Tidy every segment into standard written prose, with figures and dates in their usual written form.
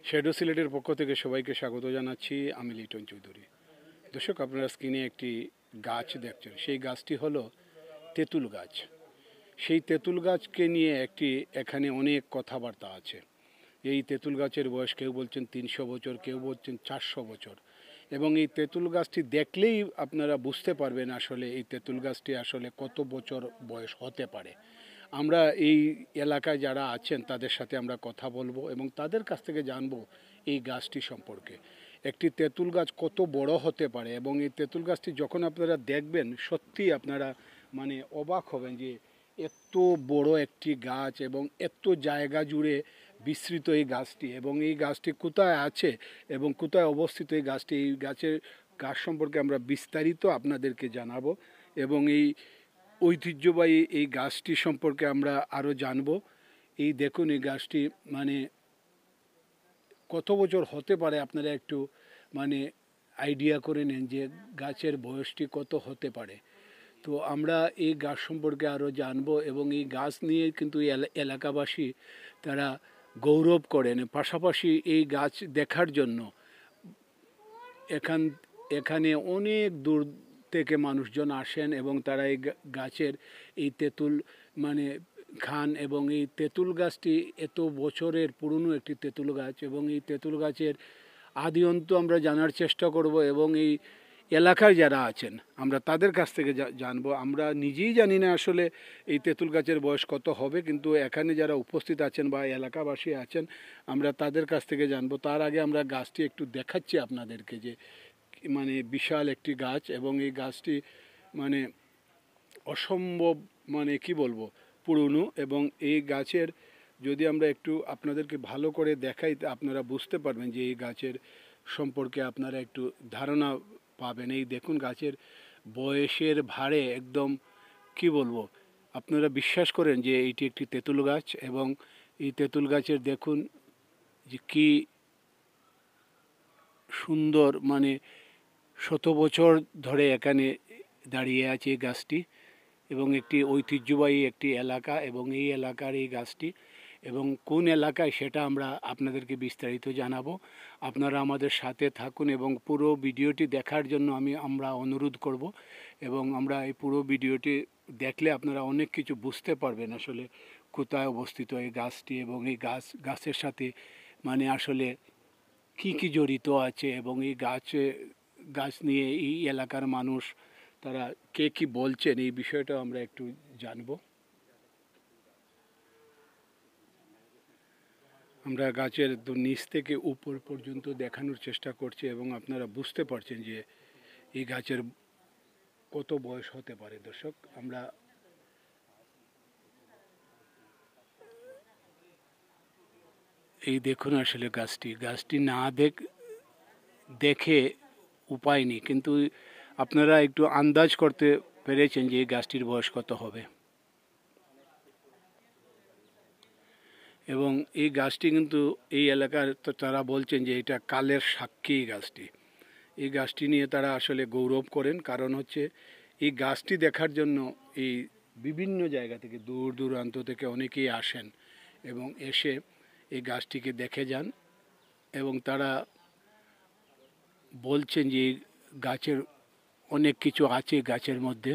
Shadow সিলেটের পক্ষ থেকে সবাইকে স্বাগত জানাচ্ছি। আমি লিটন চৌধুরী। দর্শক, আপনারা স্ক্রিনে একটি গাছ দেখছেন। সেই গাছটি হলো তেঁতুল গাছ। সেই তেঁতুল গাছকে নিয়ে এখানে অনেক কথাবার্তা আছে। এই তেঁতুল গাছের বয়স কেউ বলছেন 300 বছর, কেউ বলছেন 400 বছর। এবং এই তেঁতুল গাছটি দেখলেই আপনারা বুঝতে পারবেন আসলে এই তেঁতুল গাছটি আসলে কত বছর বয়স হতে পারে। আমরা এই এলাকায় যারা আছেন তাদের সাথে আমরা কথা বলবো এবং তাদের কাছ থেকে জানবো এই গাছটি সম্পর্কে। একটি তেঁতুল গাছ কত বড় হতে পারে এবং এই তেঁতুল গাছটি যখন আপনারা দেখবেন সত্যি আপনারা অবাক হবেন যে এত বড় একটি গাছ এবং এত জায়গা জুড়ে বিস্তৃত এই গাছটি, এবং এই গাছটি কোথায় আছে এবং কোথায় অবস্থিত এই গাছটি, এই গাছ সম্পর্কে আমরা বিস্তারিত আপনাদেরকে জানাবো এবং এই ঐতিহ্যবাহী এই গাছটি সম্পর্কে আমরা আরও জানব। এই দেখুন এই গাছটি কত বছর হতে পারে আপনারা একটু আইডিয়া করে নেন যে গাছের বয়সটি কত হতে পারে। তো আমরা এই গাছ সম্পর্কে আরও জানব এবং এই গাছ নিয়ে কিন্তু এলাকাবাসী তারা গৌরব করেন। পাশাপাশি এই গাছ দেখার জন্য এখানে অনেক দূর থেকে মানুষজন আসেন এবং তারা এই গাছের এই তেঁতুল খান। এবং এই তেঁতুল গাছটি এত বছরের পুরনো একটি তেঁতুল গাছ এবং এই তেঁতুল গাছের আদি অন্ত আমরা জানার চেষ্টা করব এবং এই এলাকায় যারা আছেন আমরা তাদের কাছ থেকে জানবো। আমরা নিজেই জানি না আসলে এই তেঁতুল গাছের বয়স কত হবে, কিন্তু এখানে যারা উপস্থিত আছেন বা এলাকাবাসী আছেন আমরা তাদের কাছ থেকে জানবো। তার আগে আমরা গাছটি একটু দেখাচ্ছি আপনাদেরকে যে বিশাল একটি গাছ এবং এই গাছটি অসম্ভব কি বলবো পুরনো। এবং এই গাছের যদি আমরা একটু আপনাদেরকে ভালো করে দেখাই আপনারা বুঝতে পারবেন যে এই গাছের সম্পর্কে আপনারা একটু ধারণা পাবেন। এই দেখুন গাছের বয়সের ভারে একদম কি বলবো, আপনারা বিশ্বাস করেন যে এইটি একটি তেঁতুল গাছ। এবং এই তেঁতুল গাছের দেখুন যে কি সুন্দর, শত বছর ধরে এখানে দাঁড়িয়ে আছে এই গাছটি এবং একটি ঐতিহ্যবাহী একটি এলাকা এবং এই এলাকার এই গাছটি এবং কোন এলাকায় সেটা আমরা আপনাদেরকে বিস্তারিত জানাবো। আপনারা আমাদের সাথে থাকুন এবং পুরো ভিডিওটি দেখার জন্য আমরা অনুরোধ করব। এবং আমরা এই পুরো ভিডিওটি দেখলে আপনারা অনেক কিছু বুঝতে পারবেন আসলে কোথায় অবস্থিত এই গাছটি এবং এই গাছের সাথে আসলে কি কি জড়িত আছে এবং এই গাছ নিয়ে এই এলাকার মানুষ তারা কে কি বলছেন এই বিষয়টা আমরা একটু জানব। আমরা গাছের নিচ থেকে উপর পর্যন্ত দেখানোর চেষ্টা করছি এবং আপনারা বুঝতে পারছেন যে এই গাছের কত বয়স হতে পারে। দর্শক, আমরা এই দেখুন আসলে গাছটি না দেখে উপায় নেই, কিন্তু আপনারা একটু আন্দাজ করতে পেরেছেন যে এই গাছটির বয়স কত হবে। এবং এই গাছটি কিন্তু এই এলাকার তারা বলছেন যে এটা কালের সাক্ষী। এই গাছটি নিয়ে তারা আসলে গৌরব করেন, কারণ হচ্ছে এই গাছটি দেখার জন্য এই বিভিন্ন জায়গা থেকে দূর দূরান্ত থেকে অনেকেই আসেন এবং এসে এই গাছটিকে দেখে যান এবং তারা বলছেন যে গাছের অনেক কিছু আছে গাছের মধ্যে।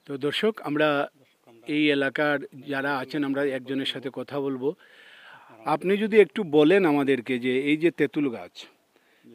তো দর্শক, আমরা এই এলাকার যারা আছেন আমরা একজনের সাথে কথা বলবো। আপনি যদি একটু বলেন আমাদেরকে যে এই যে তেঁতুল গাছ,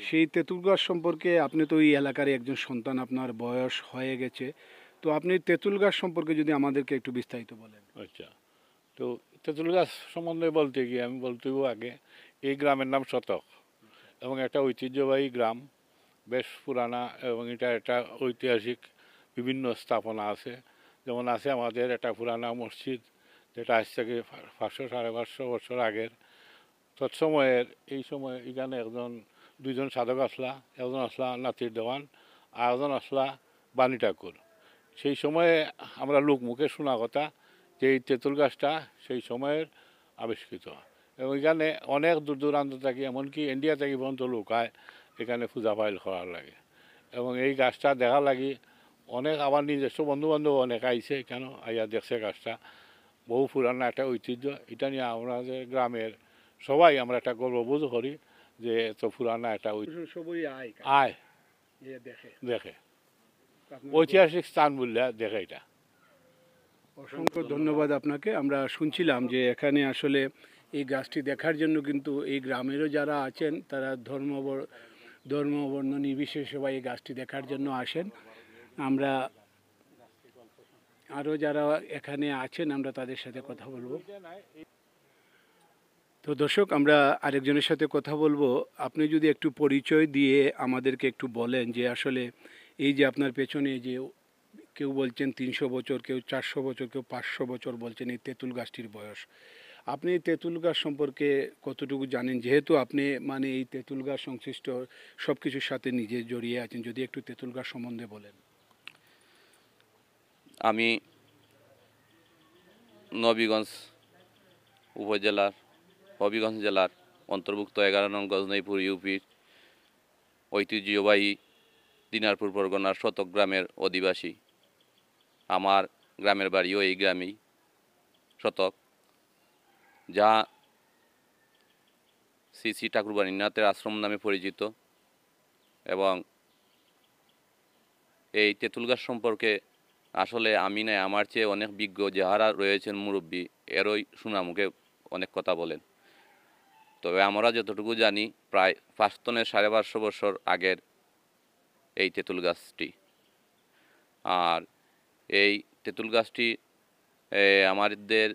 সেই তেঁতুল গাছ সম্পর্কে, আপনি তো এই এলাকার একজন সন্তান, আপনার বয়স হয়ে গেছে, তো আপনি তেঁতুল গাছ সম্পর্কে যদি আমাদেরকে একটু বিস্তারিত বলেন। আচ্ছা, তো তেঁতুল গাছ সম্বন্ধে বলতে গিয়ে আমি বলতেই আগে এই গ্রামের নাম শতক এবং একটা ঐতিহ্যবাহী গ্রাম, বেশ পুরানা এবং এটা একটা ঐতিহাসিক বিভিন্ন স্থাপনা আছে। যেমন আছে আমাদের একটা পুরানা মসজিদ যেটা আজ থেকে 500-550 বছর আগের। তৎসময়ের এই সময় এখানে দুইজন সাধক আসলা, একজন আসলা নাতির দেওয়ান আর একজন আসলা বাণী ঠাকুর। সেই সময়ে আমরা লোক মুখে শোনা কথা যে এই তেঁতুল গাছটা সেই সময়ের আবিষ্কৃত এবং এখানে অনেক দূর দূরান্ত থেকে এমনকি ইন্ডিয়া থেকে পর্যন্ত লোক আয় এখানে পূজা পাইল করার লাগে এবং এই গাছটা দেখা লাগি অনেক আমার নিজস্ব বন্ধু বান্ধব অনেক আইছে কেন আইয়া দেখছে গাছটা বহু পুরানো একটা ঐতিহ্য এটা নিয়ে আমাদের গ্রামের সবাই আমরা একটা গর্ববোধ করি যে এত পুরানো একটা সবই আয় আয় যে দেখে দেখে আপনার ঐতিহাসিক স্থান বললে দেখে এটা। অসংখ্য ধন্যবাদ আপনাকে। আমরা শুনছিলাম যে এখানে আসলে এই গাছটি দেখার জন্য কিন্তু এই গ্রামেরও যারা আছেন তারা ধর্মবর্ণ নির্বিশেষে সবাই এই গাছটি দেখার জন্য আসেন। আমরা আরও যারা এখানে আছেন আমরা তাদের সাথে কথা বলবো। তো দর্শক, আমরা আরেকজনের সাথে কথা বলবো। আপনি যদি একটু পরিচয় দিয়ে আমাদেরকে একটু বলেন যে আসলে এই যে আপনার পেছনে যে কেউ বলছেন 300 বছর, কেউ 400 বছর, কেউ 500 বছর বলছেন এই তেঁতুল গাছটির বয়স, আপনি এই তেঁতুল গাছ সম্পর্কে কতটুকু জানেন, যেহেতু আপনি মানে এই তেঁতুল গাছ সংশ্লিষ্ট সব কিছুর সাথে নিজে জড়িয়ে আছেন, যদি একটু তেঁতুল গাছ সম্বন্ধে বলেন। আমি নবীগঞ্জ উপজেলার হবিগঞ্জ জেলার অন্তর্ভুক্ত 11 নং গজনইপুর ইউপির ঐতিহ্যবাহী দিনারপুর পরগনার শতক গ্রামের অধিবাসী। আমার গ্রামের বাড়িও এই গ্রামেই, শতক, যা শ্রী শ্রী ঠাকুরবাণীনাথের আশ্রম নামে পরিচিত। এবং এই তেঁতুল গাছ সম্পর্কে আসলে আমি নয়, আমার চেয়ে অনেক বিজ্ঞ যাহারা রয়েছেন মুরব্বী, এরই শোনামুখে অনেক কথা বলেন। তবে আমরা যতটুকু জানি প্রায় 500 বছর আগের এই তেঁতুল গাছটি। আর এই তেঁতুল গাছটি আমাদের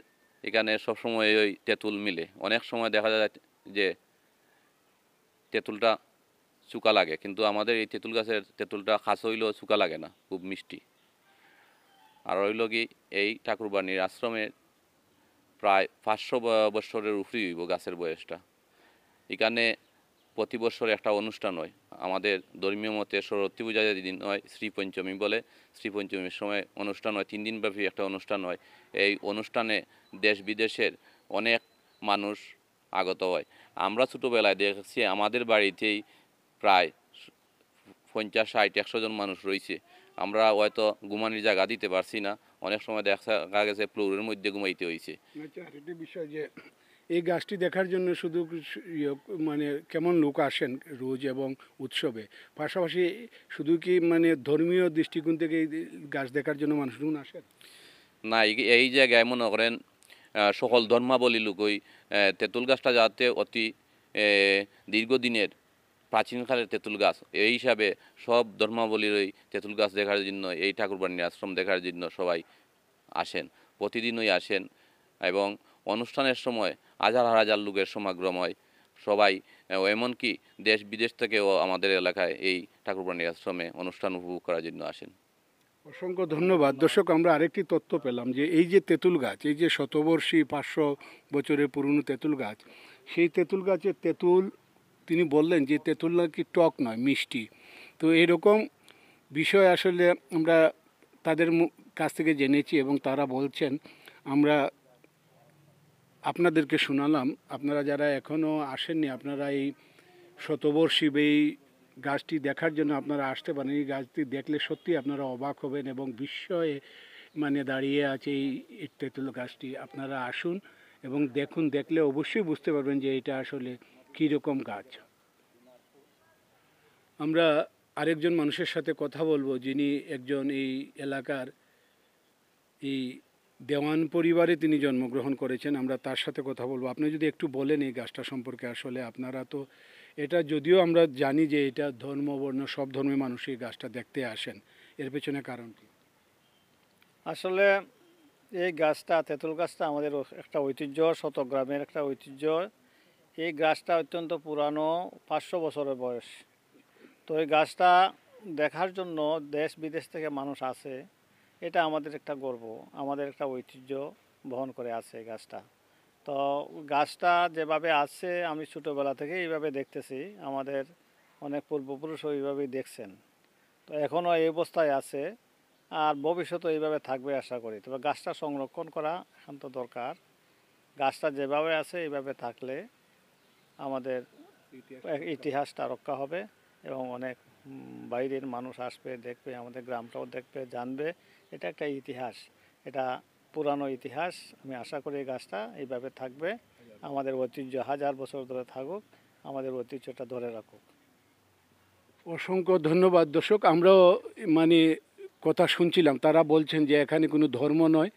এখানে সবসময় ওই তেঁতুল মিলে। অনেক সময় দেখা যায় যে তেঁতুলটা চুকা লাগে, কিন্তু আমাদের এই তেঁতুল গাছের তেঁতুলটা খাস হইলেও চুকা লাগে না, খুব মিষ্টি। আর হইল কি, এই ঠাকুরবাণীর আশ্রমের প্রায় 500 বছরের উপরেই হইব গাছের বয়সটা। এখানে প্রতি বছর একটা অনুষ্ঠান হয় আমাদের ধর্মীয় মতে। সরস্বতী পূজা যেদিন হয়, শ্রী পঞ্চমী বলে, শ্রী পঞ্চমীর সময় অনুষ্ঠান হয়, 3 দিনব্যাপী একটা অনুষ্ঠান হয়। এই অনুষ্ঠানে দেশ বিদেশের অনেক মানুষ আগত হয়। আমরা ছোটোবেলায় দেখছি আমাদের বাড়িতেই প্রায় 50, 60, 100 জন মানুষ রয়েছে। আমরা হয়তো ঘুমানির জায়গা দিতে পারছি না, অনেক সময় দেখা গেছে ফ্লোরের মধ্যে ঘুমাইতে হয়েছে। আচ্ছা, আরেকটি বিষয় যে এই গাছটি দেখার জন্য শুধু মানে কেমন লোক আসেন রোজ এবং উৎসবে, পাশাপাশি শুধু কি মানে ধর্মীয় দৃষ্টিকোণ থেকে এই গাছ দেখার জন্য মানুষজন আসেন? না, এই জায়গায় মনে করেন সকল ধর্মাবলী লোকই তেঁতুল গাছটা যাতে অতি দীর্ঘদিনের প্রাচীনকালের তেঁতুল গাছ, এই হিসাবে সব ধর্মাবলীর ওই তেঁতুল গাছ দেখার জন্য, এই ঠাকুরবাণীর আশ্রম দেখার জন্য সবাই আসেন, প্রতিদিনই আসেন। এবং অনুষ্ঠানের সময় হাজার হাজার লোকের সমাগম হয়। সবাই এমনকি দেশ বিদেশ থেকেও আমাদের এলাকায় এই ঠাকুরবাণীর আশ্রমে অনুষ্ঠান উপভোগ করার জন্য আসেন। অসংখ্য ধন্যবাদ। দর্শক, আমরা আরেকটি তথ্য পেলাম যে এই যে তেঁতুল গাছ, এই যে শতবর্ষী 500 বছরের পুরনো তেঁতুল গাছ, সেই তেঁতুল গাছের তেঁতুল তিনি বললেন যে তেঁতুল নাকি টক নয়, মিষ্টি। তো এরকম বিষয় আসলে আমরা তাদের কাছ থেকে জেনেছি এবং তারা বলছেন, আমরা আপনাদেরকে শোনালাম। আপনারা যারা এখনও আসেননি, আপনারা এই শতবর্ষী এই গাছটি দেখার জন্য আপনারা আসতে পারেন। এই গাছটি দেখলে সত্যি আপনারা অবাক হবেন এবং বিস্ময়ে মানে দাঁড়িয়ে আছে এই তেঁতুল গাছটি। আপনারা আসুন এবং দেখুন, দেখলে অবশ্যই বুঝতে পারবেন যে এটা আসলে কীরকম গাছ। আমরা আরেকজন মানুষের সাথে কথা বলবো, যিনি একজন এই এলাকার এই দেওয়ান পরিবারে তিনি জন্মগ্রহণ করেছেন। আমরা তার সাথে কথা বলবো। আপনি যদি একটু বলেন এই গাছটা সম্পর্কে। আসলে আপনারা তো এটা, যদিও আমরা জানি যে এটা ধর্মবর্ণ সব ধর্মের মানুষ এই গাছটা দেখতে আসেন, এর পেছনে কারণ কি? আসলে এই গাছটা, তেঁতুল গাছটা আমাদের একটা ঐতিহ্য, শতক গ্রামের একটা ঐতিহ্য। এই গাছটা অত্যন্ত পুরানো, 500 বছরের বয়স। তো এই গাছটা দেখার জন্য দেশ বিদেশ থেকে মানুষ আসে। এটা আমাদের একটা গর্ব, আমাদের একটা ঐতিহ্য বহন করে আছে এই গাছটা। তো গাছটা যেভাবে আছে আমি ছোটোবেলা থেকে এইভাবে দেখতেছি, আমাদের অনেক পূর্বপুরুষ এইভাবেই দেখছেন। তো এখনও এই অবস্থায় আছে। আর ভবিষ্যতে এইভাবে থাকবে আশা করি। তবে গাছটা সংরক্ষণ করা একান্ত দরকার। গাছটা যেভাবে আছে এইভাবে থাকলে আমাদের ইতিহাসটা রক্ষা হবে এবং অনেক বাইরের মানুষ আসবে, দেখবে, আমাদের গ্রামটাও দেখবে, জানবে এটা একটা ইতিহাস, এটা পুরানো ইতিহাস। আমি আশা করি এই গাছটা এইভাবে থাকবে, আমাদের ঐতিহ্য হাজার বছর ধরে থাকুক, আমাদের ঐতিহ্যটা ধরে রাখুক। অসংখ্য ধন্যবাদ। দর্শক, আমরাও মানে কথা শুনছিলাম, তারা বলছেন যে এখানে কোনো ধর্ম নয়,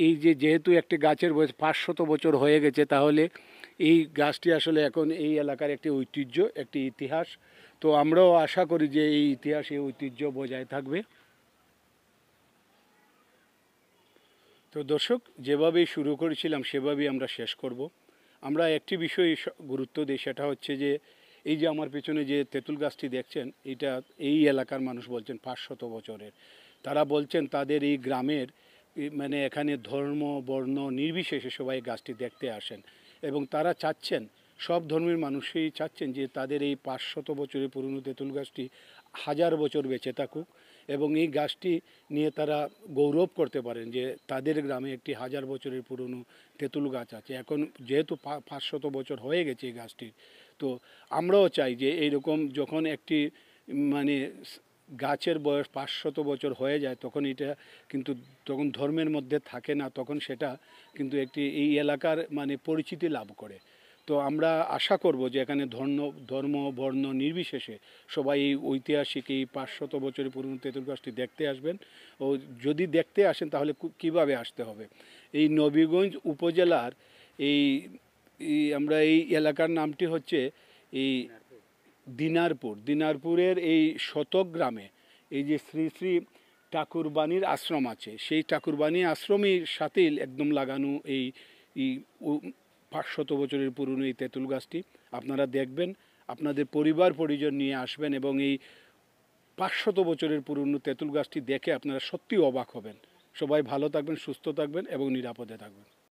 এই যে যেহেতু একটি গাছের বয়স 500 বছর হয়ে গেছে, তাহলে এই গাছটি আসলে এখন এই এলাকার একটি ঐতিহ্য, একটি ইতিহাস। তো আমরাও আশা করি যে এই ইতিহাস, এই ঐতিহ্য বজায় থাকবে। তো দর্শক, যেভাবেই শুরু করেছিলাম সেভাবেই আমরা শেষ করব। আমরা একটি বিষয়ে গুরুত্ব দিই, সেটা হচ্ছে যে এই যে আমার পেছনে যে তেঁতুল গাছটি দেখছেন, এটা এই এলাকার মানুষ বলছেন 500 বছরের। তারা বলছেন তাদের এই গ্রামের মানে এখানে ধর্ম বর্ণ নির্বিশেষে সবাই গাছটি দেখতে আসেন এবং তারা চাচ্ছেন, সব ধর্মের মানুষই চাচ্ছেন যে তাদের এই 500 বছরের পুরনো তেঁতুল গাছটি 1000 বছর বেঁচে থাকুক এবং এই গাছটি নিয়ে তারা গৌরব করতে পারেন যে তাদের গ্রামে একটি 1000 বছরের পুরনো তেঁতুল গাছ আছে। এখন যেহেতু 500 বছর হয়ে গেছে এই গাছটির, তো আমরাও চাই যে এইরকম যখন একটি মানে গাছের বয়স 500 বছর হয়ে যায়, তখন এটা কিন্তু তখন ধর্মের মধ্যে থাকে না, তখন সেটা কিন্তু একটি এই এলাকার মানে পরিচিতি লাভ করে। তো আমরা আশা করব যে এখানে ধর্ম বর্ণ নির্বিশেষে সবাই এই ঐতিহাসিক এই 500 বছরের পুরনো তেঁতুল গাছটি দেখতে আসবেন। ও যদি দেখতে আসেন তাহলে কিভাবে আসতে হবে, এই নবীগঞ্জ উপজেলার এই আমরা এই এলাকার নামটি হচ্ছে এই দিনারপুরের এই শতক গ্রামে এই যে শ্রী শ্রী ঠাকুরবাণীর আশ্রম আছে, সেই ঠাকুরবাণী আশ্রমের সাথেই একদম লাগানো এই 500 বছরের পুরনো এই তেঁতুল গাছটি আপনারা দেখবেন, আপনাদের পরিবার পরিজন নিয়ে আসবেন এবং এই 500 বছরের পুরনো তেঁতুল গাছটি দেখে আপনারা সত্যি অবাক হবেন। সবাই ভালো থাকবেন, সুস্থ থাকবেন এবং নিরাপদে থাকবেন।